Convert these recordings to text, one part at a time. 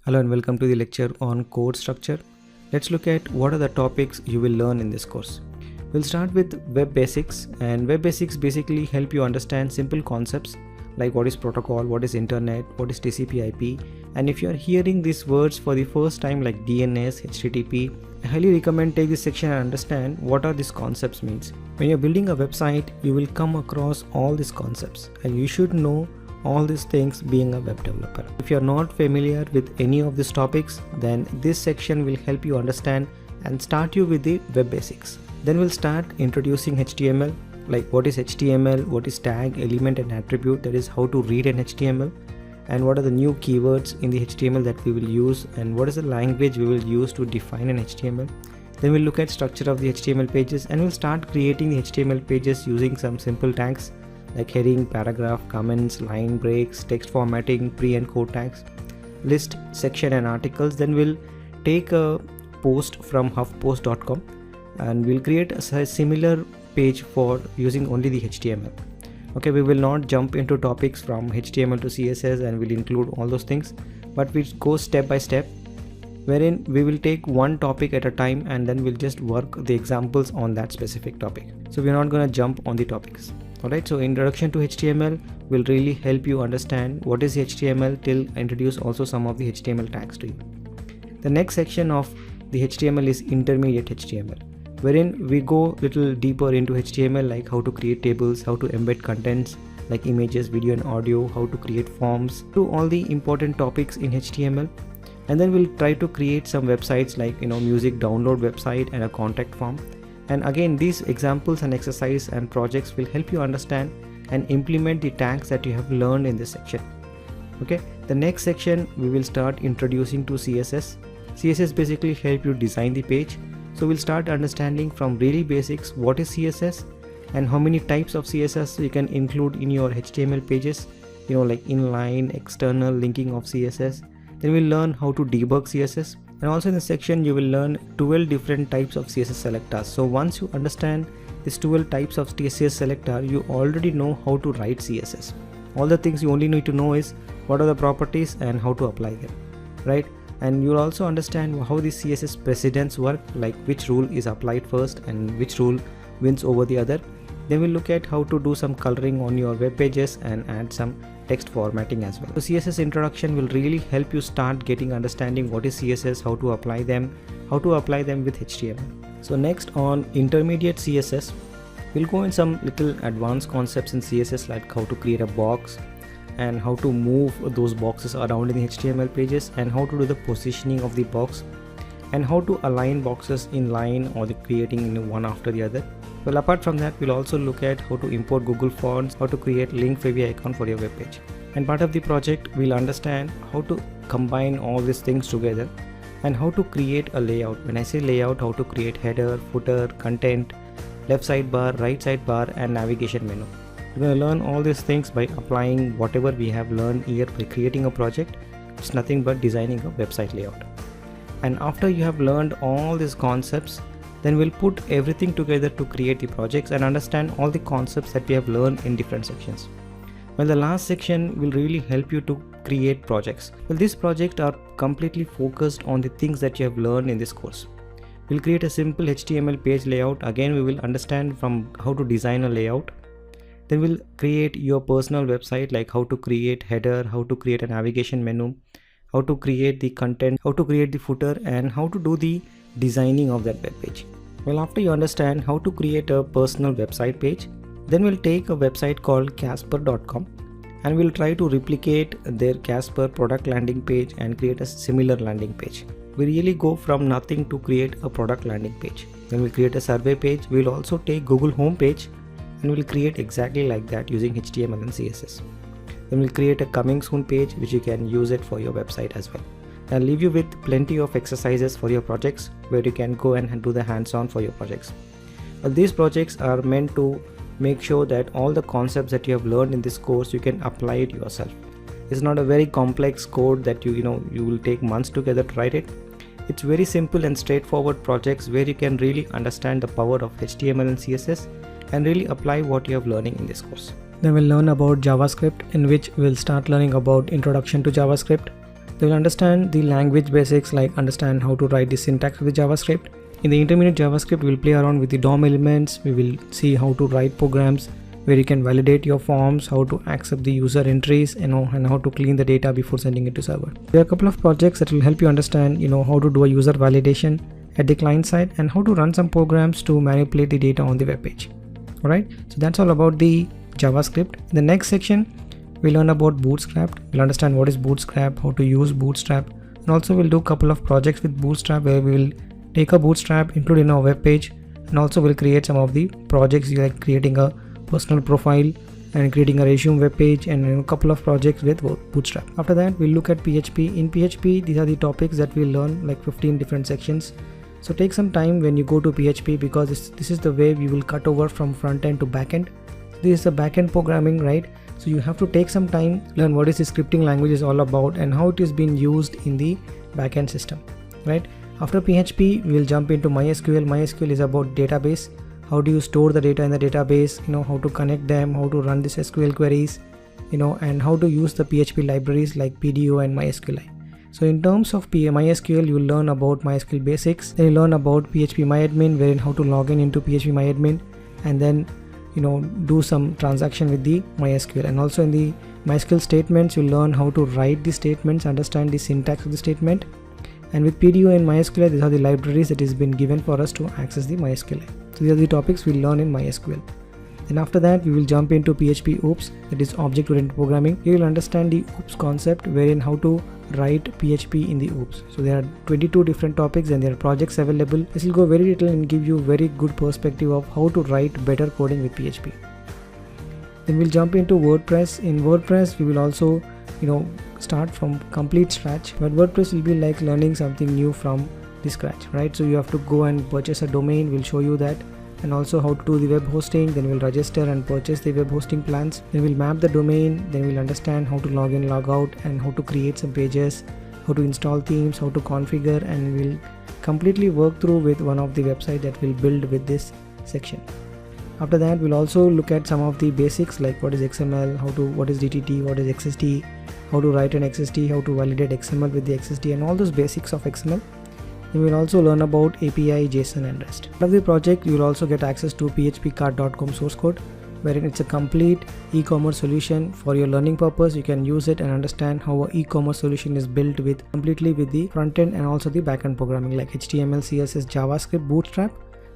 Hello and welcome to the lecture on code structure. Let's look at what are the topics you will learn in this course. We'll start with web basics, and web basics basically help you understand simple concepts like what is protocol, what is internet, what is TCP IP, and if you are hearing these words for the first time like DNS, HTTP, I highly recommend take this section and understand what are these concepts means. When you're building a website, you will come across all these concepts and you should know all these things being a web developer. If you're not familiar with any of these topics, then this section will help you understand and start you with the web basics. Then we'll start introducing HTML, like what is HTML, what is tag, element and attribute, that is how to read an HTML, and what are the new keywords in the HTML that we will use, and what is the language we will use to define an HTML. Then we'll look at structure of the HTML pages, and we'll start creating the HTML pages using some simple tags like heading, paragraph, comments, line breaks, text formatting, pre and quote tags, list, section and articles. Then we'll take a post from huffpost.com and we'll create a similar page for using only the HTML. Okay, we will not jump into topics from HTML to CSS and we'll include all those things, but we go step by step, wherein we will take one topic at a time and then we'll just work the examples on that specific topic. So we're not going to jump on the topics. Alright, so introduction to HTML will really help you understand what is HTML till introduce also some of the HTML tags to you. The next section of the HTML is intermediate HTML, wherein we go little deeper into HTML, like how to create tables, how to embed contents like images, video and audio, how to create forms, to all the important topics in HTML. And then we'll try to create some websites like music download website and a contact form. And again, these examples and exercise and projects will help you understand and implement the tags that you have learned in this section. Okay, the next section we will start introducing to CSS. CSS basically help you design the page. So we'll start understanding from really basics what is CSS and how many types of CSS you can include in your HTML pages, like inline, external linking of CSS. Then we'll learn how to debug CSS. And also in this section you will learn 12 different types of CSS selectors. So once you understand these 12 types of CSS selector, you already know how to write CSS. All the things you only need to know is what are the properties and how to apply them, right? And you'll also understand how the CSS precedents work, like which rule is applied first and which rule wins over the other. Then we'll look at how to do some coloring on your web pages and add some text formatting as well. So CSS introduction will really help you start getting understanding what is CSS, how to apply them with HTML. So next on intermediate CSS, we'll go in some little advanced concepts in CSS, like how to create a box and how to move those boxes around in the HTML pages, and how to do the positioning of the box, and how to align boxes in line or the creating one after the other. Well, apart from that, we'll also look at how to import Google Fonts, how to create link favicon for your web page. And part of the project, we'll understand how to combine all these things together and how to create a layout. When I say layout, how to create header, footer, content, left sidebar, right sidebar and navigation menu. We're going to learn all these things by applying whatever we have learned here by creating a project. It's nothing but designing a website layout. And after you have learned all these concepts, then we'll put everything together to create the projects and understand all the concepts that we have learned in different sections. Well, the last section will really help you to create projects. Well, these projects are completely focused on the things that you have learned in this course. We'll create a simple HTML page layout. Again, we will understand from how to design a layout. Then we'll create your personal website, like how to create header, how to create a navigation menu, how to create the content, how to create the footer, and how to do the designing of that web page. Well, after you understand how to create a personal website page, then we'll take a website called Casper.com and we'll try to replicate their Casper product landing page and create a similar landing page. We really go from nothing to create a product landing page. Then we'll create a survey page. We'll also take Google home page and we'll create exactly like that using HTML and CSS. Then we'll create a coming soon page which you can use it for your website as well. I'll leave you with plenty of exercises for your projects where you can go and do the hands-on for your projects. But these projects are meant to make sure that all the concepts that you have learned in this course, you can apply it yourself. It's not a very complex code that you will take months together to write it. It's very simple and straightforward projects where you can really understand the power of HTML and CSS and really apply what you have learning in this course. Then we'll learn about JavaScript, in which we'll start learning about introduction to JavaScript, They will understand the language basics, like understand how to write the syntax of the JavaScript. In the intermediate JavaScript, we will play around with the DOM elements. We will see how to write programs where you can validate your forms, how to accept the user entries, and how to clean the data before sending it to server. There are a couple of projects that will help you understand, how to do a user validation at the client side and how to run some programs to manipulate the data on the web page. Alright, so that's all about the JavaScript. In the next section, we'll learn about Bootstrap. We'll understand what is Bootstrap, how to use Bootstrap, and also we'll do a couple of projects with Bootstrap where we will take a Bootstrap, include in our web page, and also we'll create some of the projects like creating a personal profile and creating a resume web page, and a couple of projects with Bootstrap. After that, we'll look at PHP. In PHP, these are the topics that we'll learn, like 15 different sections. So take some time when you go to PHP, because this is the way we will cut over from front end to back end. This is a back end programming, right? So you have to take some time, learn what is the scripting language is all about and how it is being used in the backend system, right? After PHP, we will jump into MySQL. MySQL is about database. How do you store the data in the database? How to connect them, how to run these SQL queries, and how to use the PHP libraries like PDO and MySQLi. So in terms of MySQL, you will learn about MySQL basics. Then you learn about PHPMyAdmin, wherein how to log in into PHPMyAdmin, and then do some transaction with the MySQL. And also in the MySQL statements, you learn how to write the statements, understand the syntax of the statement. And with PDO and MySQL, these are the libraries that has been given for us to access the MySQL. So these are the topics we'll learn in MySQL. Then after that, we will jump into PHP OOPS, that is object-oriented programming. You will understand the OOPS concept, wherein how to write PHP in the OOPS. So there are 22 different topics and there are projects available. This will go very detailed and give you very good perspective of how to write better coding with PHP. Then we'll jump into WordPress. In WordPress, we will also start from complete scratch, but WordPress will be like learning something new from the scratch, right? So you have to go and purchase a domain. We'll show you that, and also how to do the web hosting. Then we'll register and purchase the web hosting plans. Then we'll map the domain. Then we'll understand how to log in, log out, and how to create some pages, how to install themes, how to configure, and we'll completely work through with one of the website that we'll build with this section. After that, we'll also look at some of the basics like what is XML, what is DTT, what is XST, how to write an XST, how to validate XML with the XST, and all those basics of XML. You will also learn about API, JSON, and REST. Out of the project, you will also get access to phpcart.com source code, wherein it's a complete e-commerce solution for your learning purpose. You can use it and understand how an e-commerce solution is built completely with the front end and also the back end programming like HTML, CSS, JavaScript, Bootstrap,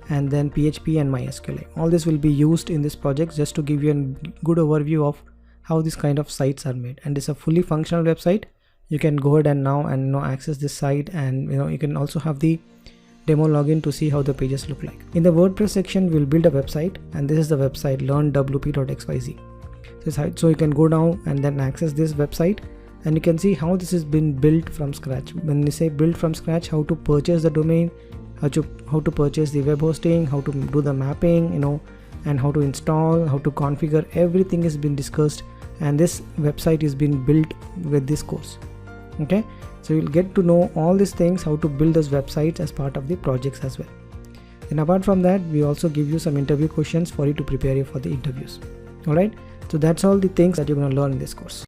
and then PHP and MySQL. All this will be used in this project just to give you a good overview of how these kind of sites are made. And it's a fully functional website. You can go ahead and now access this site, and you can also have the demo login to see how the pages look like. In the WordPress section, we'll build a website, and this is the website learnwp.xyz. So you can go down and then access this website, and you can see how this has been built from scratch. When we say built from scratch, how to purchase the domain, how to purchase the web hosting, how to do the mapping, and how to install, how to configure, everything has been discussed, and this website is being built with this course. Okay, so you'll get to know all these things, how to build those websites as part of the projects as well. And apart from that, we also give you some interview questions for you to prepare you for the interviews. Alright, so that's all the things that you're going to learn in this course.